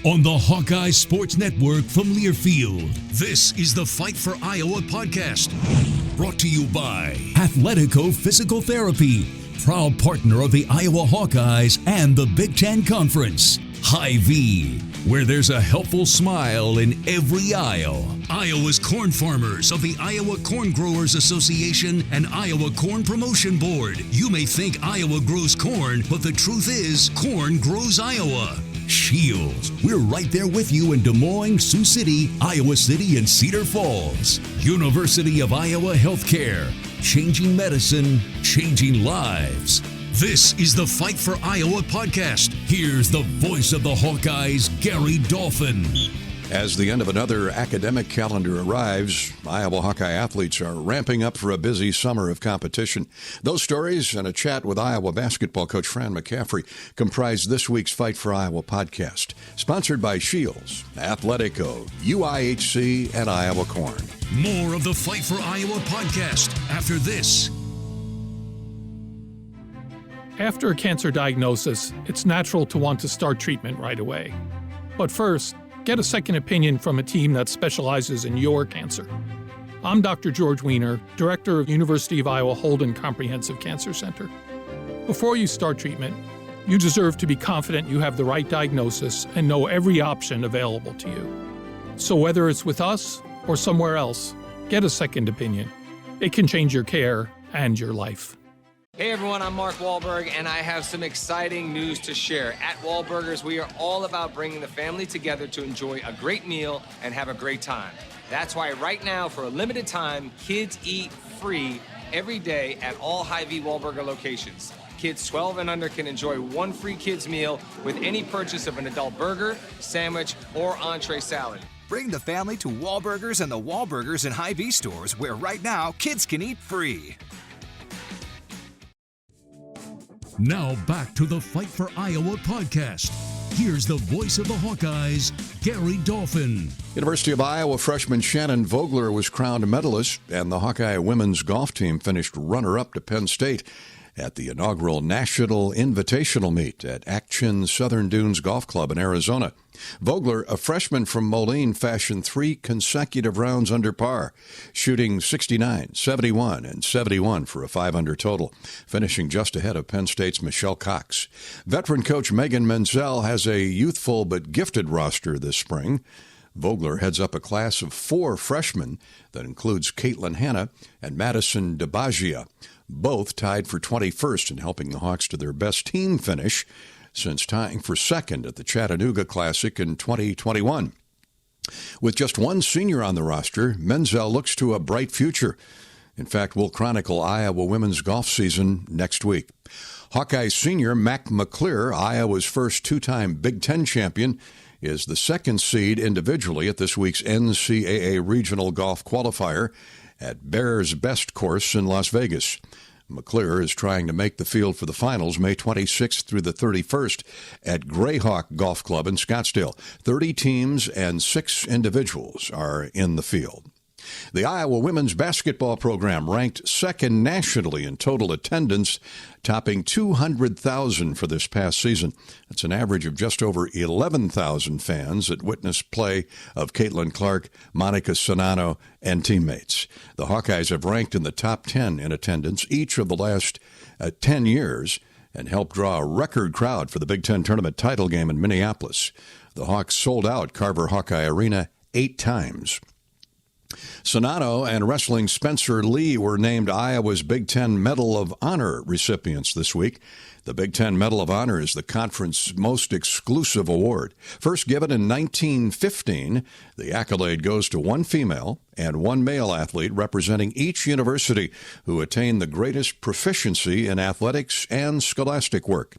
On the Hawkeye Sports Network from Learfield, this is the Fight for Iowa podcast. Brought to you by Athletico Physical Therapy, proud partner of the Iowa Hawkeyes and the Big Ten Conference. Hy-Vee, where there's a helpful smile in every aisle. Iowa's corn farmers of the Iowa Corn Growers Association and Iowa Corn Promotion Board. You may think Iowa grows corn, but the truth is, corn grows Iowa. Shields, we're right there with you in Des Moines, Sioux City, Iowa City, and Cedar Falls. University of Iowa Healthcare, changing medicine, changing lives. This is the Fight for Iowa podcast. Here's the voice of the Hawkeyes, Gary Dolphin. As the end of another academic calendar arrives, Iowa Hawkeye athletes are ramping up for a busy summer of competition. Those stories and a chat with Iowa basketball coach Fran McCaffery comprise this week's Fight for Iowa podcast, sponsored by Shields, Athletico, UIHC, and Iowa Corn. More of the Fight for Iowa podcast after this. After a cancer diagnosis, it's natural to want to start treatment right away. But first, get a second opinion from a team that specializes in your cancer. I'm Dr. George Weiner, Director of University of Iowa Holden Comprehensive Cancer Center. Before you start treatment, you deserve to be confident you have the right diagnosis and know every option available to you. So whether it's with us or somewhere else, get a second opinion. It can change your care and your life. Hey everyone, I'm Mark Wahlberg, and I have some exciting news to share. At Wahlburgers, we are all about bringing the family together to enjoy a great meal and have a great time. That's why right now, for a limited time, kids eat free every day at all Hy-Vee Wahlburger locations. Kids 12 and under can enjoy one free kids meal with any purchase of an adult burger, sandwich, or entree salad. Bring the family to Wahlburgers and the Wahlburgers and Hy-Vee stores, where right now, kids can eat free. Now back to the Fight for Iowa podcast. Here's the voice of the Hawkeyes, Gary Dolphin. University of Iowa freshman Shannon Vogler was crowned medalist, and the Hawkeye women's golf team finished runner-up to Penn State at the inaugural National Invitational Meet at Action Southern Dunes Golf Club in Arizona. Vogler, a freshman from Moline, fashioned 3 consecutive rounds under par, shooting 69, 71, and 71 for a 5-under total, finishing just ahead of Penn State's Michelle Cox. Veteran coach Megan Menzel has a youthful but gifted roster this spring. Vogler heads up a class of 4 freshmen that includes Caitlin Hanna and Madison DeBagia, both tied for 21st in helping the Hawks to their best team finish since tying for second at the Chattanooga Classic in 2021. With just 1 senior on the roster, Menzel looks to a bright future. In fact, we'll chronicle Iowa women's golf season next week. Hawkeye senior Mac McClear, Iowa's first 2-time Big Ten champion, is the 2nd seed individually at this week's NCAA Regional Golf Qualifier at Bears Best Course in Las Vegas. McClear is trying to make the field for the finals May 26th through the 31st at Greyhawk Golf Club in Scottsdale. 30 teams and 6 individuals are in the field. The Iowa women's basketball program ranked 2nd nationally in total attendance, topping 200,000 for this past season. That's an average of just over 11,000 fans that witnessed play of Caitlin Clark, Monica Sonano, and teammates. The Hawkeyes have ranked in the top 10 in attendance each of the last 10 years and helped draw a record crowd for the Big Ten tournament title game in Minneapolis. The Hawks sold out Carver Hawkeye Arena 8 times. Sonano and wrestling Spencer Lee were named Iowa's Big Ten Medal of Honor recipients this week. The Big Ten Medal of Honor is the conference's most exclusive award. First given in 1915, the accolade goes to 1 female and 1 male athlete representing each university who attained the greatest proficiency in athletics and scholastic work.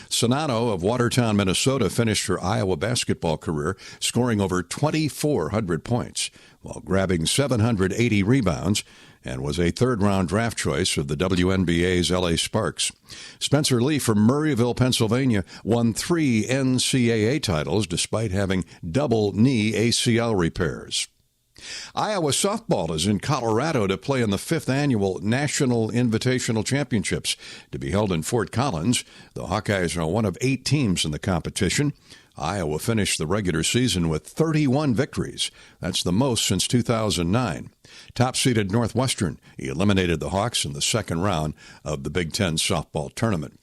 Sonano of Watertown, Minnesota, finished her Iowa basketball career scoring over 2,400 points while grabbing 780 rebounds and was a third-round draft choice of the WNBA's LA Sparks. Spencer Lee from Murrayville, Pennsylvania, won 3 NCAA titles despite having double knee ACL repairs. Iowa softball is in Colorado to play in the 5th annual National Invitational Championships to be held in Fort Collins. The Hawkeyes are one of 8 teams in the competition. Iowa finished the regular season with 31 victories. That's the most since 2009. Top-seeded Northwestern eliminated the Hawks in the second round of the Big Ten softball tournament.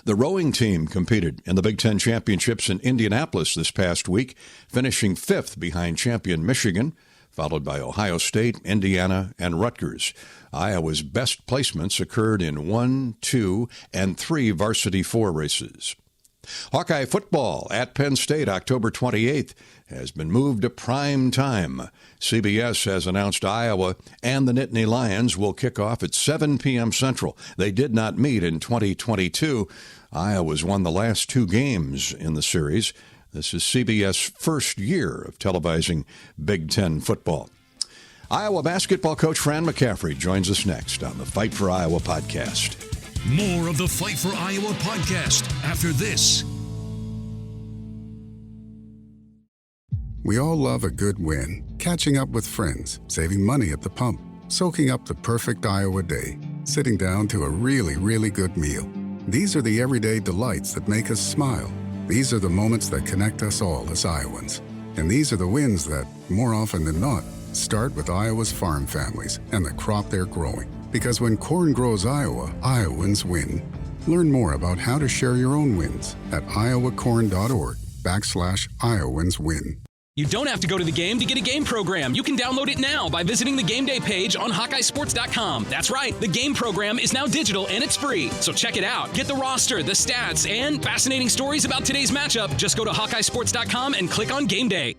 The rowing team competed in the Big Ten Championships in Indianapolis this past week, finishing 5th behind champion Michigan, followed by Ohio State, Indiana, and Rutgers. Iowa's best placements occurred in 1, 2, and 3 varsity 4 races. Hawkeye football at Penn State October 28th has been moved to prime time. CBS has announced Iowa and the Nittany Lions will kick off at 7 p.m. Central. They did not meet in 2022. Iowa's won the last 2 games in the series. This is CBS' first year of televising Big Ten football. Iowa basketball coach Fran McCaffery joins us next on the Fight for Iowa podcast. More of the Fight for Iowa podcast after this. We all love a good win. Catching up with friends, saving money at the pump, soaking up the perfect Iowa day, sitting down to a really, really good meal. These are the everyday delights that make us smile. These are the moments that connect us all as Iowans. And these are the wins that, more often than not, start with Iowa's farm families and the crop they're growing. Because when corn grows Iowa, Iowans win. Learn more about how to share your own wins at iowacorn.org/Iowans win. You don't have to go to the game to get a game program. You can download it now by visiting the game day page on HawkeyeSports.com. That's right, the game program is now digital and it's free. So check it out. Get the roster, the stats, and fascinating stories about today's matchup. Just go to HawkeyeSports.com and click on Game Day.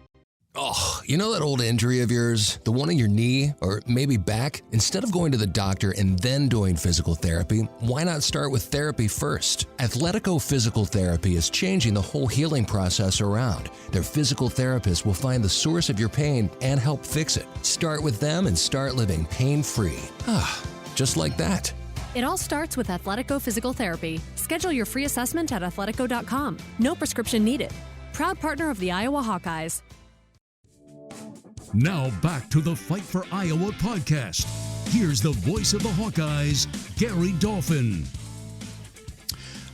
Oh, you know that old injury of yours? The one in your knee or maybe back? Instead of going to the doctor and then doing physical therapy, why not start with therapy first? Athletico Physical Therapy is changing the whole healing process around. Their physical therapists will find the source of your pain and help fix it. Start with them and start living pain-free. Just like that. It all starts with Athletico Physical Therapy. Schedule your free assessment at athletico.com. No prescription needed. Proud partner of the Iowa Hawkeyes. Now back to the Fight for Iowa podcast. Here's the voice of the Hawkeyes, Gary Dolphin.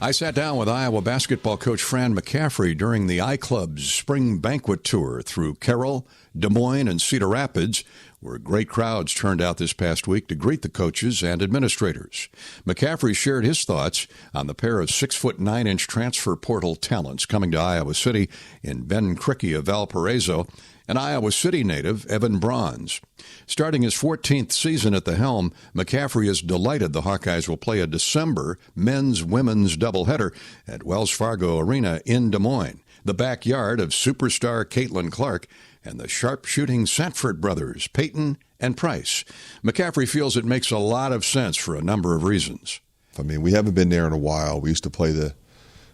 I sat down with Iowa basketball coach Fran McCaffery during the iClub's spring banquet tour through Carroll, Des Moines, and Cedar Rapids, where great crowds turned out this past week to greet the coaches and administrators. McCaffery shared his thoughts on the pair of 6'9" transfer portal talents coming to Iowa City in Ben Cricky of Valparaiso and Iowa City native Evan Bronze. Starting his 14th season at the helm, McCaffery is delighted the Hawkeyes will play a December men's-women's doubleheader at Wells Fargo Arena in Des Moines, the backyard of superstar Caitlin Clark and the sharpshooting Sanford brothers, Peyton and Price. McCaffery feels it makes a lot of sense for a number of reasons. I mean, we haven't been there in a while. We used to play the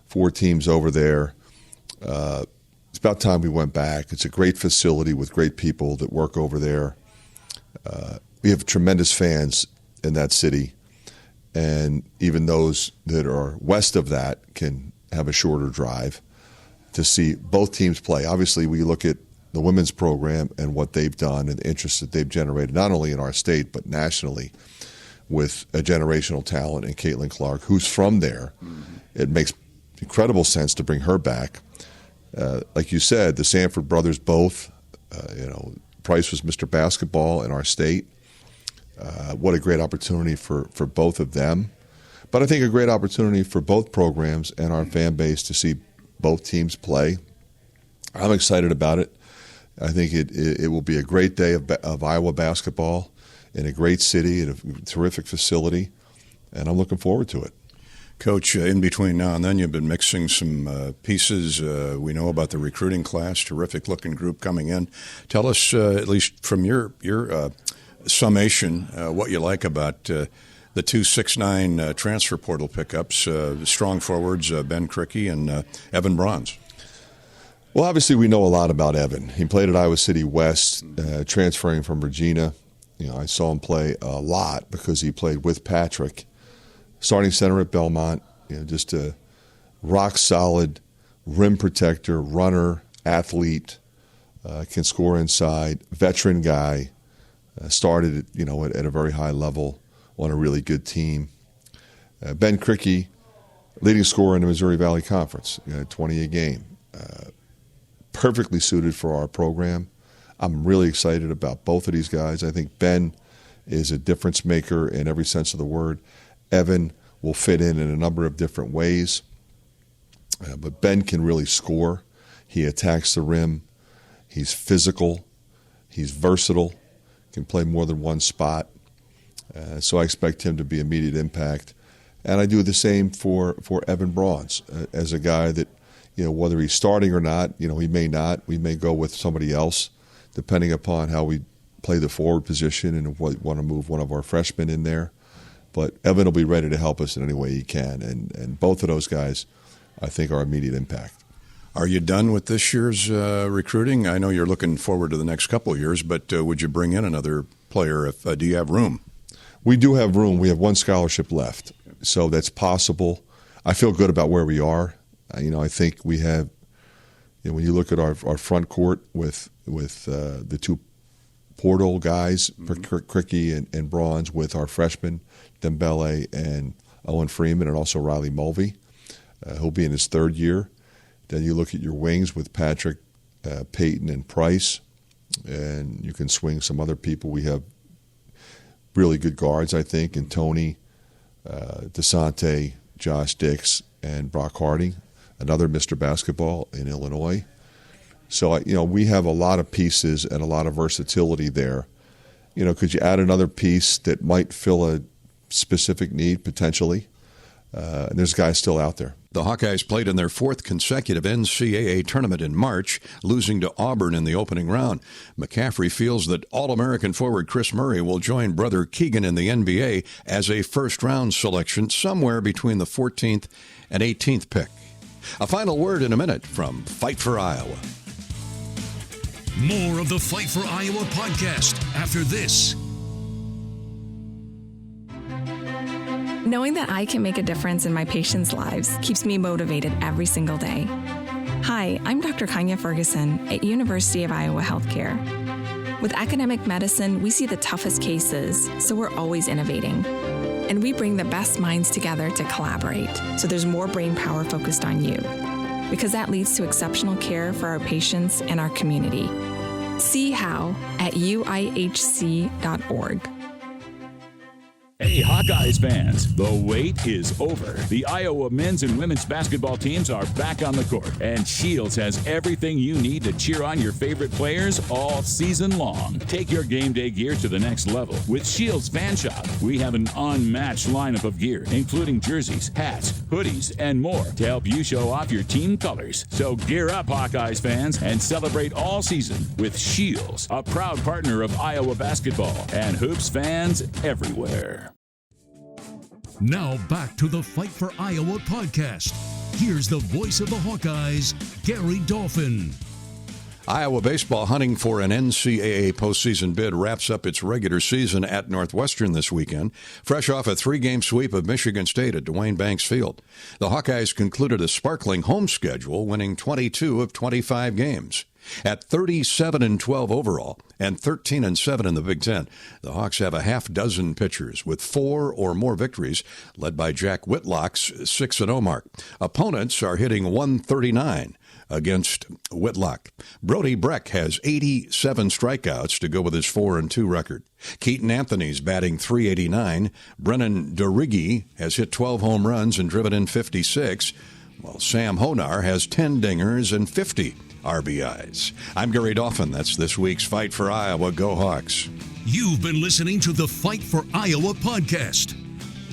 4 teams over there. It's about time we went back. It's a great facility with great people that work over there. We have tremendous fans in that city, and even those that are west of that can have a shorter drive to see both teams play. Obviously, we look at the women's program and what they've done and the interest that they've generated, not only in our state but nationally, with a generational talent in Caitlin Clark, who's from there. Mm-hmm. It makes incredible sense to bring her back. Like you said, the Sanford brothers both, Price was Mr. Basketball in our state. What a great opportunity for both of them. But I think a great opportunity for both programs and our fan base to see both teams play. I'm excited about it. I think it will be a great day of Iowa basketball in a great city, in a terrific facility, and I'm looking forward to it. Coach, in between now and then, you've been mixing some pieces. We know about the recruiting class, terrific-looking group coming in. Tell us, at least from your summation, what you like about the 2 6'9" transfer portal pickups, strong forwards, Ben Cricky and Evan Bronze. Well, obviously, we know a lot about Evan. He played at Iowa City West, transferring from Regina. I saw him play a lot because he played with Patrick. Starting center at Belmont, just a rock-solid rim protector, runner, athlete, can score inside, veteran guy, started at a very high level on a really good team. Ben Krikke, leading scorer in the Missouri Valley Conference, 20 a game. Perfectly suited for our program. I'm really excited about both of these guys. I think Ben is a difference maker in every sense of the word. Evan will fit in a number of different ways. But Ben can really score. He attacks the rim. He's physical. He's versatile. Can play more than one spot. So I expect him to be immediate impact. And I do the same for Evan Brawns as a guy that, whether he's starting or not, he may not. We may go with somebody else, depending upon how we play the forward position and want to move one of our freshmen in there. But Evan will be ready to help us in any way he can. And both of those guys, I think, are immediate impact. Are you done with this year's recruiting? I know you're looking forward to the next couple of years, but would you bring in another player? Do you have room? We do have room. We have one scholarship left, so that's possible. I feel good about where we are. I think we have, when you look at our front court with the two portal guys, Krikke and Brawns, with our freshmen, Dembele and Owen Freeman, and also Riley Mulvey. He'll be in his third year. Then you look at your wings with Patrick, Peyton, and Price, and you can swing some other people. We have really good guards, I think, in Tony, DeSante, Josh Dix, and Brock Harding, another Mr. Basketball in Illinois. So, we have a lot of pieces and a lot of versatility there. Could you add another piece that might fill a specific need potentially? And there's guys still out there. The Hawkeyes played in their fourth consecutive NCAA tournament in March, losing to Auburn in the opening round. McCaffery feels that All-American forward Chris Murray will join brother Keegan in the NBA as a first-round selection somewhere between the 14th and 18th pick. A final word in a minute from Fight for Iowa. More of the Fight for Iowa podcast after this. Knowing that I can make a difference in my patients' lives keeps me motivated every single day. Hi, I'm Dr. Kanya Ferguson at University of Iowa Healthcare. With academic medicine, we see the toughest cases, so we're always innovating. And we bring the best minds together to collaborate, so there's more brain power focused on you. Because that leads to exceptional care for our patients and our community. See how at uihc.org. Hey, Hawkeyes fans, the wait is over. The Iowa men's and women's basketball teams are back on the court, and Shields has everything you need to cheer on your favorite players all season long. Take your game day gear to the next level with Shields Fan Shop. We have an unmatched lineup of gear, including jerseys, hats, hoodies, and more to help you show off your team colors. So gear up, Hawkeyes fans, and celebrate all season with Shields, a proud partner of Iowa basketball and hoops fans everywhere. Now back to the Fight for Iowa podcast. Here's the voice of the Hawkeyes, Gary Dolphin. Iowa baseball, hunting for an NCAA postseason bid, wraps up its regular season at Northwestern this weekend, fresh off a 3-game sweep of Michigan State at Duane Banks Field. The Hawkeyes concluded a sparkling home schedule, winning 22 of 25 games. At 37-12 overall and 13-7 in the Big Ten, the Hawks have a half dozen pitchers with 4 or more victories, led by Jack Whitlock's 6-0 mark. Opponents are hitting .139 against Whitlock. Brody Breck has 87 strikeouts to go with his 4-2 record. Keaton Anthony's batting .389. Brennan Dorighi has hit 12 home runs and driven in 56, while Sam Honar has 10 dingers and 50 RBIs. I'm Gary Dolphin. That's this week's Fight for Iowa. Go Hawks. You've been listening to the Fight for Iowa podcast.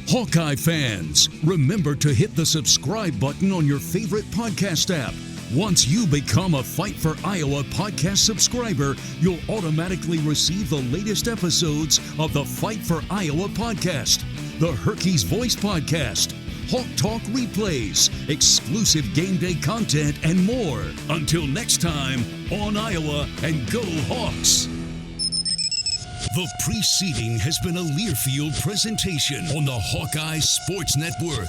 Hawkeye fans, remember to hit the subscribe button on your favorite podcast app. Once you become a Fight for Iowa podcast subscriber, you'll automatically receive the latest episodes of the Fight for Iowa podcast, the Hawkeyes Voice podcast, Hawk Talk replays, exclusive game day content, and more. Until next time, on Iowa, and go Hawks! The preceding has been a Learfield presentation on the Hawkeye Sports Network.